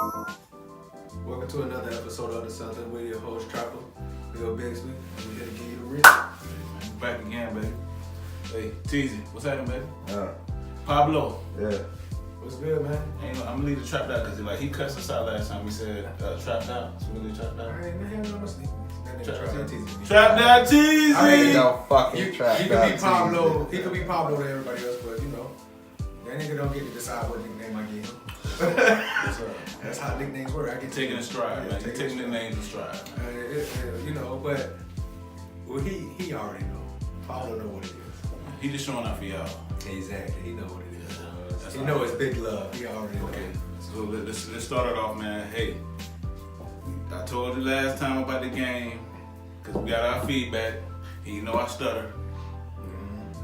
Welcome to another episode of the Southern with your host Trapper, Bill Bixby. We're here to give you the real. Back again, baby. Hey, Teasy, what's happening, baby? Yeah. Pablo. Yeah. What's good, man? I'm gonna leave the trapped out because he cussed us out last time. We said trapped out. So we leave trapped out. I ain't no mistake. Trapped out, Teasy. I mean, Don't fucking trap. He could be Pablo. He could be Pablo to everybody else, but you know, that nigga don't get to decide what nickname I give him. That's how nicknames work. I get taking a stride, man. You're taking the names in stride, man. You know, but well, he already know. Pablo know what it is. He just showing up for y'all. Exactly. He know what it is. He know it's big love. He already know. Okay. So let's start it off, man. Hey, I told you last time about the game because we got our feedback. And you know I stutter.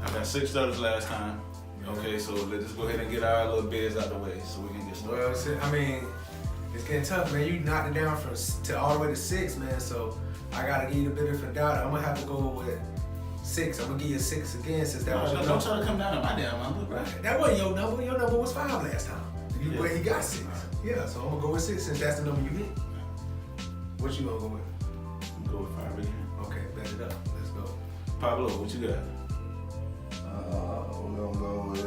I got 6 stutters last time. Okay, so let's just go ahead and get our little bids out the way so we can get started. Well, I mean, it's getting tough, man. You knocked it down to all the way to 6, man. So I gotta give you the benefit of doubt. I'm gonna have to go with 6. I'm gonna give you a 6 again since that was your number. Don't try to come down to my damn number, bro. Right. That wasn't your number. Your number was 5 last time. Well, he got 6. Yeah, so I'm gonna go with 6 since that's the number you hit. What you gonna go with? I'm gonna go with 5 again. Okay, bet it up. Let's go. Pablo, what you got? We're gonna go with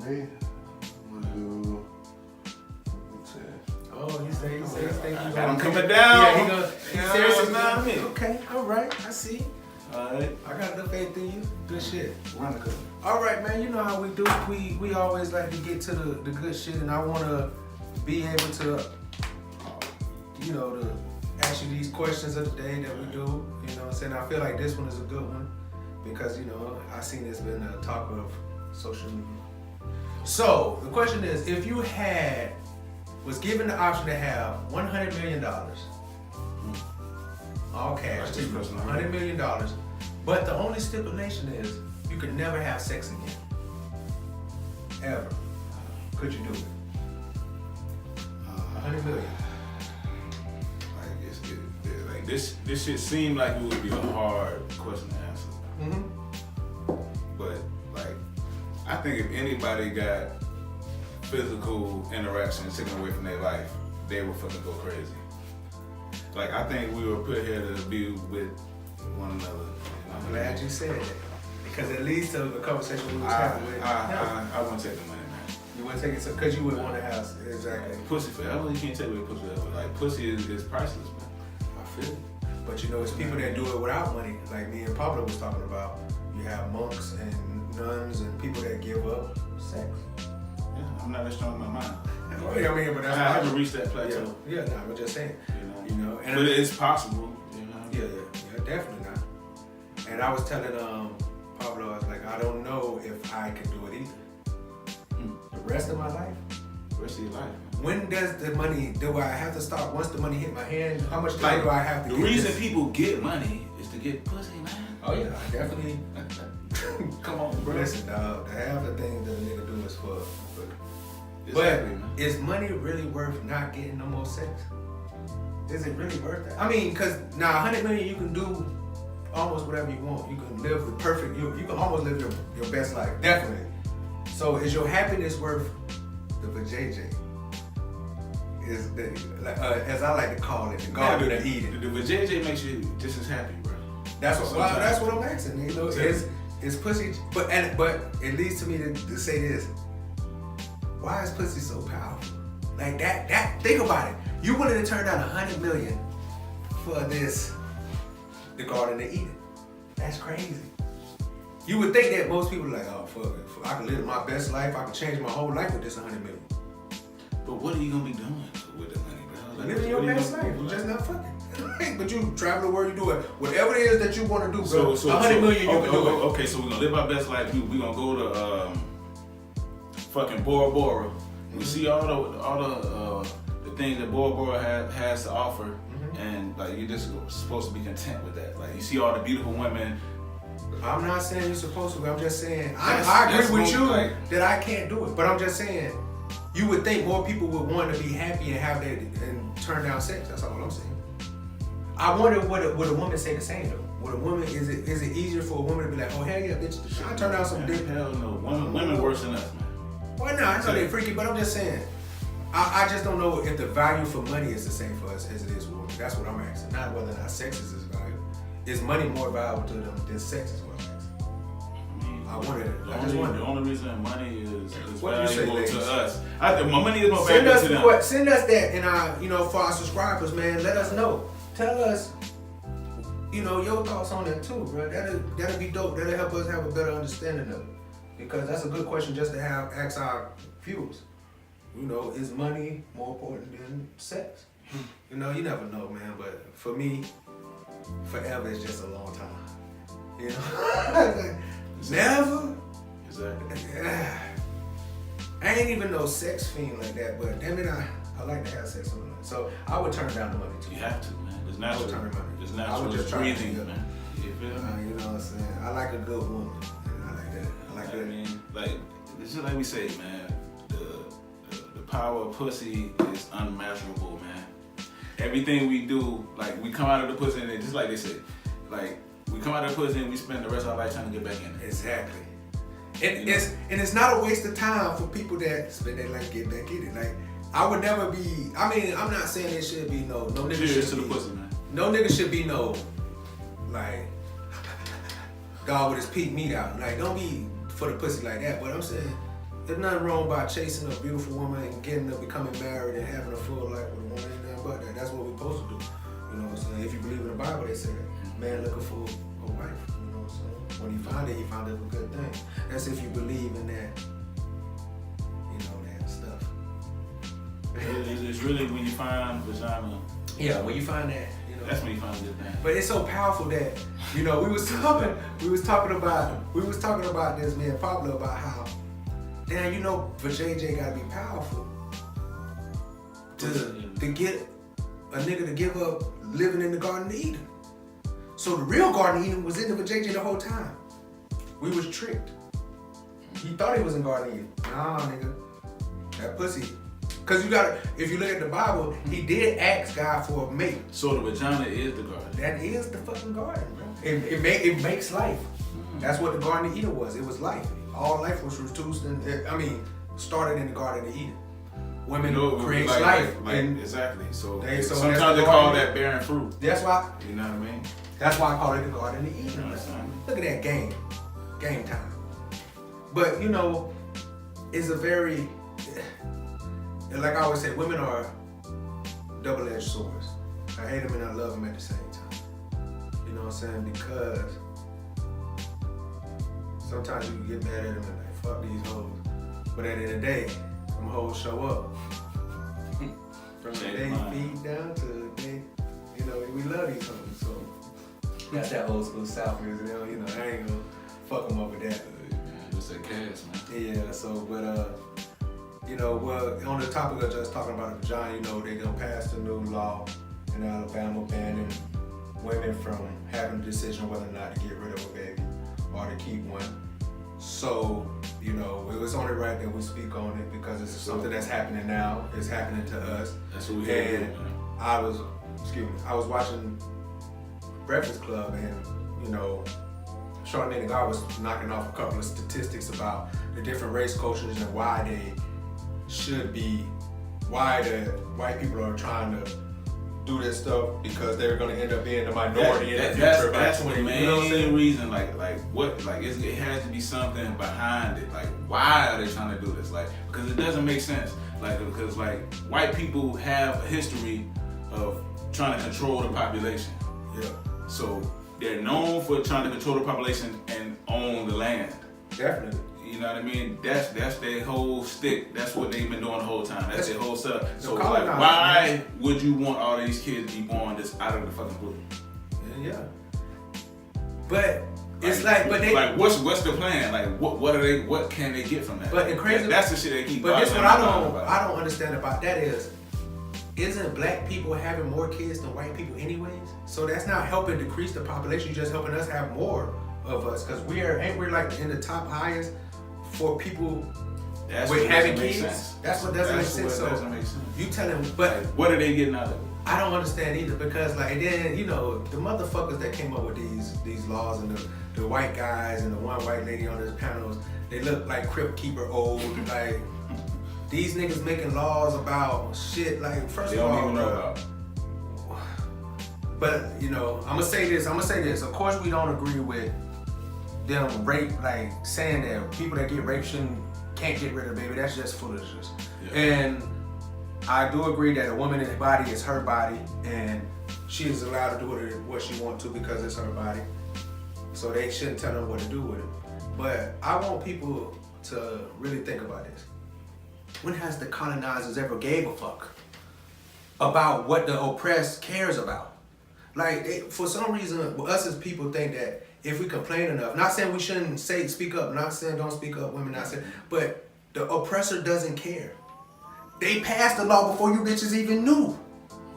me. I'm gonna do 10. Oh, he said you got him coming down. Yeah, he serious about me. Okay, all right, I see. Alright. I got enough faith in you. Good shit. Run the cover. All right, man. You know how we do. We always like to get to the good shit, and I want to be able to, you know, to ask you these questions of the day that we do. You know what I'm saying? I feel like this one is a good one because, you know, I seen it's been a talk of social media. So the question is, if you was given the option to have $100 million, all cash, to you, $100 million, but the only stipulation is you could never have sex again, ever. Could you do it? $100 million. Like this shit seemed like it would be a hard question to answer. Mm-hmm. But like, I think if anybody got physical interactions taken away from their life, they would fucking go crazy. Like, I think we were put here to be with one another. I'm glad you said that. Because it leads to the conversation we was having with. I wouldn't take the money, man. You wouldn't take it because you wouldn't want to have exactly. Pussy forever, you can't take away pussy forever. Like, pussy is priceless, man. I feel it. But you know, it's people that do it without money. Like me and Pablo was talking about. You have monks and nuns and people that give up sex. Yeah, I'm not that strong in my mind. I mean, but that's I haven't reached that plateau. Yeah, no, I'm just saying. You know, and but it's possible. You know. Yeah, definitely not. And I was telling Pablo, I was like, I don't know if I can do it either. The rest of my life. The rest of your life. When does the money? Do I have to start once the money hit my hand? How much time do I have to? The reason people get money is to get pussy, man. Oh yeah, I definitely. Come on, bro. Listen, dog. Half the things that a nigga do is for. Exactly, man. Is money really worth not getting no more sex? Is it really worth that? I mean, cause now $100 million you can do almost whatever you want. You can live the perfect. You can almost live your best life. Definitely. So is your happiness worth the vajayjay? Is the as I like to call it, the garden of Eden. The vajayjay makes you just as happy, bro. That's what I'm asking. You know, is pussy, but it leads to me to say this. Why is pussy so powerful? Like that. Think about it. You willing to turn down $100 million for the Garden of Eden? That's crazy. You would think that most people are like, oh fuck it. I can live my best life. I can change my whole life with this $100 million. But what are you gonna be doing with the money, bro? Like, living your best life. You're just not fucking. But you travel the world, you do it. Whatever it is that you want to do, bro. $100 million, you can do it. Okay, so we're gonna live our best life. We gonna go to fucking Bora Bora. We see all the things that Bora Bora has to offer, and like you're just supposed to be content with that. Like you see all the beautiful women. I'm not saying you're supposed to. I'm just saying I agree with you that I can't do it. But I'm just saying you would think more people would want to be happy and have that and turn down sex. That's all I'm saying. I wonder would a woman say the same though? Would a woman is it easier for a woman to be like, oh hell yeah, bitch, I turn down some dick? Hell no, women worse than us, man. Well, no, I know they're freaky, but I'm just saying, I just don't know if the value for money is the same for us as it is for women. That's what I'm asking. Not whether or not sex is valuable. Is money more valuable to them than sex is what I'm asking? The only reason money is What do you say, valuable ladies? to us. I think my money is more valuable to them. Send us that in our, for our subscribers, man. Let us know. Tell us, your thoughts on that too, bro. That'll be dope. That'll help us have a better understanding of it. Because that's a good question just to ask our viewers. Is money more important than sex? You never know, man. But for me, forever is just a long time. Never. Exactly. I ain't even no sex fiend like that, but damn it, I like to have sex with money. So I would turn down the money too. You have to, man. It's natural. I would turn the money. It's I natural. would just It's try to breathing, do it. man. You feel me? You know what I'm saying? I like a good woman. I like that. I mean, like, it's just like we say, man. The power of pussy is unmeasurable, man. Everything we do, like, we come out of the pussy and just like they say, like, we come out of the pussy and we spend the rest of our life trying to get back in it. Exactly. It's not a waste of time for people that spend their life getting back in it. Like, I would never be. I mean, I'm not saying it should be no nigga Cheers should to be the pussy, man. no nigga should be no like dog with his peak meat out. Like, don't be for the pussy like that. But I'm saying there's nothing wrong by chasing a beautiful woman and getting her, becoming married and having a full life with a woman. Ain't nothing but that. That's what we're supposed to do. You know what I'm saying? If you believe in the Bible, they say that man looking for a wife. You know what I'm saying? When he found it a good thing. That's if you believe in that. That stuff. It's really when you find vagina. Yeah, when you find that, that's when you find a good thing. But it's so powerful that we was talking about this, man, Pablo, about how damn, vajayjay gotta be powerful to get a nigga to give up living in the Garden of Eden. So the real Garden of Eden was in the vajayjay the whole time. We was tricked. He thought he was in Garden of Eden. Nah, nigga, that pussy. Cause if you look at the Bible, he did ask God for a mate. So the vagina is the garden. That is the fucking garden, bro. It makes life. That's what the Garden of Eden was. It was life. All life was reduced started in the Garden of Eden. Women creates life. Exactly. So sometimes they call that bearing fruit. That's why. You know what I mean? That's why I call it the Garden of Eden. Look at that game time. But it's a very, like I always say, women are double-edged swords. I hate them and I love them at the same time. You know what I'm saying? Because sometimes you can get mad at them and like, fuck these hoes. But at the end of the day, them hoes show up. From the day feed down to the day, we love these hoes. So that's that old school South music. I ain't gonna fuck them up with that. Just that cash, man. Yeah, so, but, on the topic of just talking about the vagina, they done passed a new law in Alabama banning women from having a decision whether or not to get rid of a baby or to keep one. So, it was only right that we speak on it because it's something that's happening now. It's happening to us. That's what we had to do, man. I was watching Breakfast Club and, Charlamagne the God was knocking off a couple of statistics about the different race cultures and why the white people are trying to do this stuff because they're going to end up being the minority in the future. That's the main reason. It has to be something behind it. Like, why are they trying to do this? Like, because it doesn't make sense. Because white people have a history of trying to control the population. Yeah. So they're known for trying to control the population and own the land. Definitely. You know what I mean? That's their whole stick. That's what they've been doing the whole time. That's their whole setup. So why would you want all these kids to be born just out of the fucking blue? Yeah. But it's what's the plan? Like what can they get from that? But the crazy that's the shit they keep. But this what I don't understand about that is, isn't black people having more kids than white people anyways? So that's not helping decrease the population. You're just helping us have more of us because ain't we like in the top highest for people with having kids? That's what doesn't make sense. So doesn't make sense. You tell them, but what are they getting out of it? I don't understand either because the motherfuckers that came up with these laws and the white guys and the one white lady on those panels, they look like Crypt Keeper old, like these niggas making laws about shit like first They of all, don't even know about. But I'm gonna say this. Of course, we don't agree with them rape, like saying that people that get raped can't get rid of the baby. That's just foolishness. Yeah. And I do agree that a woman's body is her body, and she is allowed to do what she wants to because it's her body. So they shouldn't tell her what to do with it. But I want people to really think about this. When has the colonizers ever gave a fuck about what the oppressed cares about? Like, for some reason, us as people think that if we complain enough, not saying we shouldn't speak up, not saying don't speak up, women not saying, but the oppressor doesn't care. They passed the law before you bitches even knew.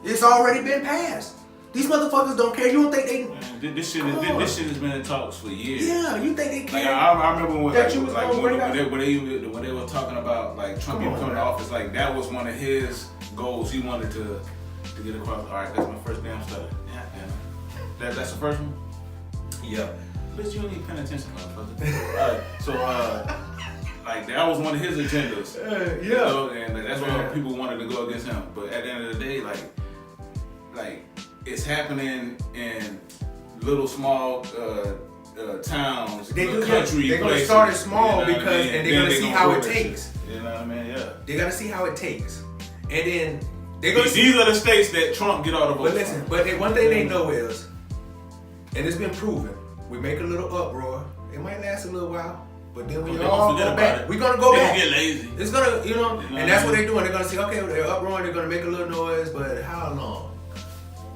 It's already been passed. These motherfuckers don't care. You don't think they... Man, this shit has been in talks for years. Yeah, you think they care? Like, I remember when, when they were talking about like Trump coming to office, like that was one of his goals. He wanted to get across. All right, that's my first damn study. Yeah. That's the first one? Yeah. Bitch, you don't need paying attention, motherfucker. Like that was one of his agendas. And that's why people wanted to go against him. But at the end of the day, like it's happening in little small towns, country. They're gonna start it small because and they're gonna see how it takes. You know what I mean? Yeah. They're gonna see how it takes, and then these are the states that Trump get all the votes. But listen, one thing they know is, and it's been proven, we make a little uproar. It might last a little while, but then we all go back. We're gonna go back. They get lazy. It's gonna, and that's what they're doing. They're gonna say, okay, they're uproaring. They're gonna make a little noise, but how long?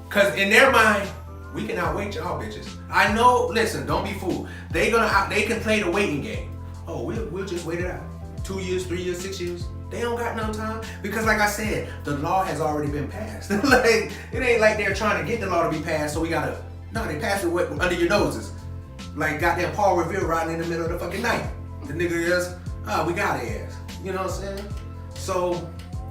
Cause in their mind, we can outwait y'all bitches. I know. Listen, don't be fooled. They can play the waiting game. Oh, we'll just wait it out. 2 years, 3 years, 6 years. They don't got no time because, like I said, the law has already been passed. Like it ain't like they're trying to get the law to be passed, so we gotta. No, they passed it under your noses. Like goddamn Paul Revere riding in the middle of the fucking night. The nigga is, we got his ass. You know what I'm saying? So,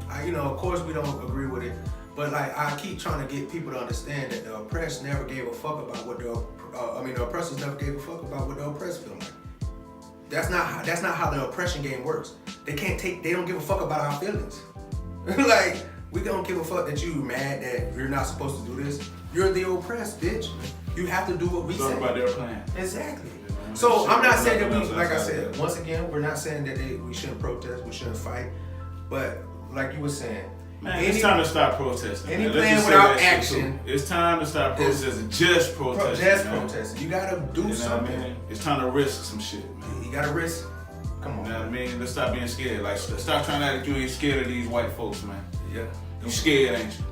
of course we don't agree with it. But like I keep trying to get people to understand that the oppressed never gave a fuck about what the oppressors never gave a fuck about what the oppressed feel like. That's not how the oppression game works. They don't give a fuck about our feelings. Like, we don't give a fuck that you mad that you're not supposed to do this. You're the oppressed, bitch. You have to do what we say. Talk about their plan. Exactly. So I'm not saying that like I said, once again, we're not saying that we shouldn't protest, we shouldn't fight. But like you were saying, man, it's time to stop protesting. Any plan without action. It's time to stop protesting. Just protesting. Protesting. You gotta do something. What I mean? It's time to risk some shit, man. You gotta risk. Come on. You know what I mean? Let's stop being scared. Like, stop trying to act like you ain't scared of these white folks, man. Yeah. You scared, ain't you?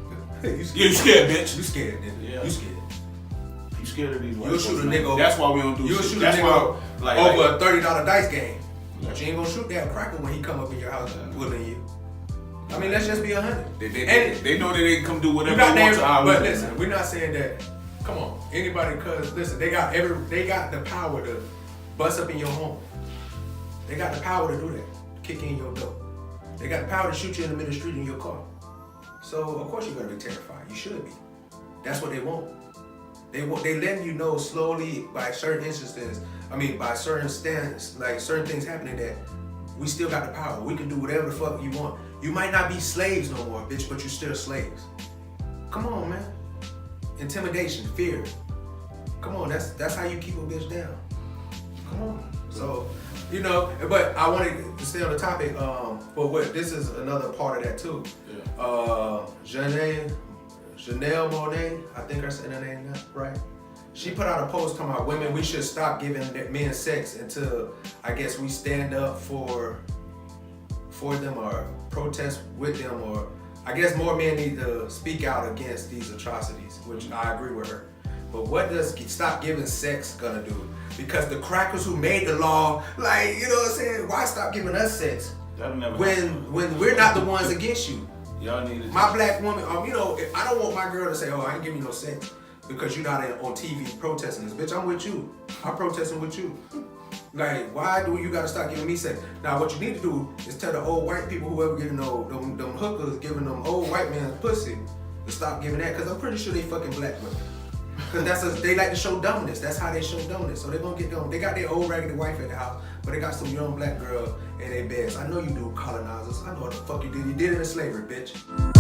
You scared, bitch. You scared, nigga. Yeah. You scared. You scared of these white You'll folks. You'll shoot a nigga. That's why we don't do shit. You'll shoot That's a nigga why, over a $30 dice game. But you ain't gonna shoot that cracker when he come up in your house pulling you. I mean, let's just be 100. They know that they can come do whatever they want to our But listen, we're not saying that. Come on, anybody, cause listen, they got the power to bust up in your home. They got the power to do that, kick in your door. They got the power to shoot you in the middle of the street in your car. So of course you're gonna be terrified. You should be. That's what they want. They letting you know slowly by certain instances. I mean, by certain stands, like certain things happening that we still got the power. We can do whatever the fuck you want. You might not be slaves no more, bitch, but you're still slaves. Come on, man. Intimidation, fear. Come on, that's how you keep a bitch down. Come on. So, but I wanted to stay on the topic. But this is another part of that too. Yeah. Janelle Monáe, I think I said her name right. She put out a post talking about women, we should stop giving men sex until I guess we stand up for them or protest with them, or I guess more men need to speak out against these atrocities, which I agree with her. But what does stop giving sex gonna do? Because the crackers who made the law, like, you know what I'm saying? Why stop giving us sex when we're not the ones against you? Y'all need my black woman, if I don't want my girl to say, I ain't giving you no sex because you're not on TV protesting this. Bitch, I'm with you. I'm protesting with you. Like, why do you gotta stop giving me sex? Now, what you need to do is tell the old white people, whoever giving them hookers, giving them old white men pussy, to stop giving that, because I'm pretty sure they fucking black women. Cause they like to show dominance. That's how they show dominance. So they're gonna get dominant. They got their old raggedy wife at the house, but they got some young black girl in their beds. I know you do, colonizers. I know what the fuck you did. You did it in slavery, bitch.